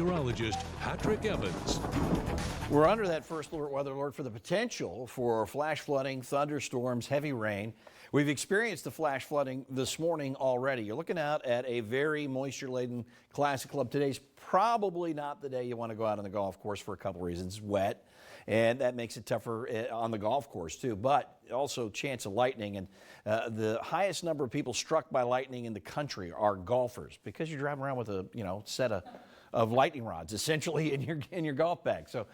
meteorologist Patrick Evans. We're under that first weather alert for the potential for flash flooding, thunderstorms, heavy rain. We've experienced the flash flooding this morning already. You're looking out at a very moisture-laden Classic Club. Today's probably not the day you want to go out on the golf course for a couple reasons. Wet, and that makes it tougher on the golf course too, but also chance of lightning. And the highest number of people struck by lightning in the country are golfers, because you're driving around with a set of lightning rods essentially in your golf bag. So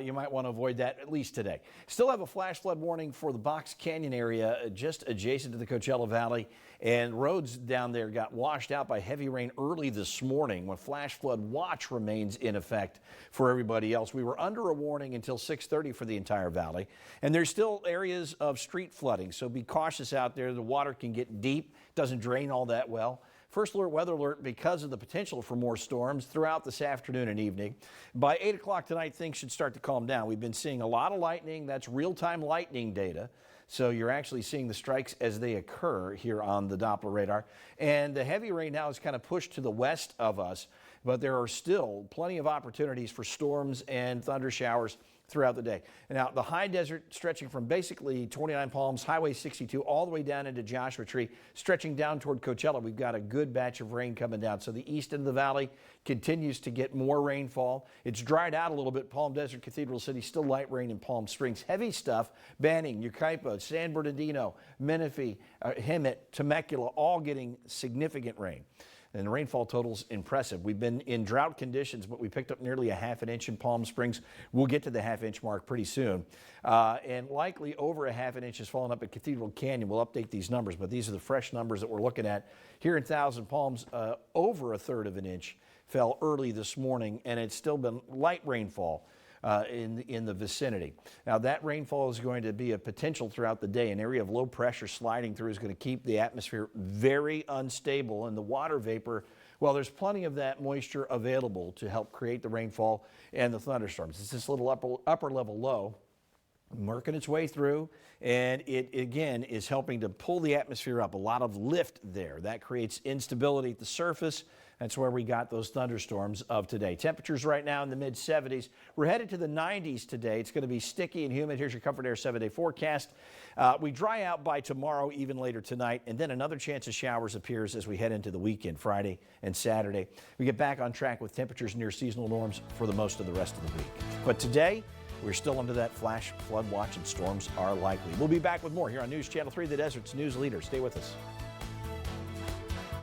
you might want to avoid that at least today. Still have a flash flood warning for the Box Canyon area just adjacent to the Coachella Valley, and roads down there got washed out by heavy rain early this morning when flash flood watch remains in effect for everybody else. We were under a warning until 6:30 for the entire valley, and there's still areas of street flooding, so be cautious out there. The water can get deep, doesn't drain all that well. First alert, weather alert, because of the potential for more storms throughout this afternoon and evening. By 8 o'clock tonight, things should start to calm down. We've been seeing a lot of lightning. That's real-time lightning data. So you're actually seeing the strikes as they occur here on the Doppler radar. And the heavy rain now is kind of pushed to the west of us, but there are still plenty of opportunities for storms and thunder showers throughout the day. Now, the high desert stretching from basically 29 Palms, Highway 62, all the way down into Joshua Tree, stretching down toward Coachella. We've got a good batch of rain coming down. So the east end of the valley continues to get more rainfall. It's dried out a little bit. Palm Desert, Cathedral City, still light rain in Palm Springs. Heavy stuff, Banning, Yucaipa, San Bernardino, Menifee, Hemet, Temecula, all getting significant rain. And the rainfall total's impressive. We've been in drought conditions, but we picked up nearly a half an inch in Palm Springs. We'll get to the half-inch mark pretty soon. And likely over a half an inch has fallen up at Cathedral Canyon. We'll update these numbers, but these are the fresh numbers that we're looking at. Here in Thousand Palms, over a third of an inch fell early this morning, and it's still been light rainfall in the vicinity. Now, that rainfall is going to be a potential throughout the day. An area of low pressure sliding through is going to keep the atmosphere very unstable, and the water vapor, well, there's plenty of that moisture available to help create the rainfall and the thunderstorms. It's this little upper level low working its way through, and it again is helping to pull the atmosphere up. A lot of lift there. That creates instability at the surface. That's where we got those thunderstorms of today. Temperatures right now in the mid-70s. We're headed to the 90s today. It's going to be sticky and humid. Here's your Comfort Air 7-day forecast. We dry out by tomorrow, even later tonight, and then another chance of showers appears as we head into the weekend, Friday and Saturday. We get back on track with temperatures near seasonal norms for the most of the rest of the week. But today, we're still under that flash flood watch, and storms are likely. We'll be back with more here on News Channel 3, the Desert's news leader. Stay with us.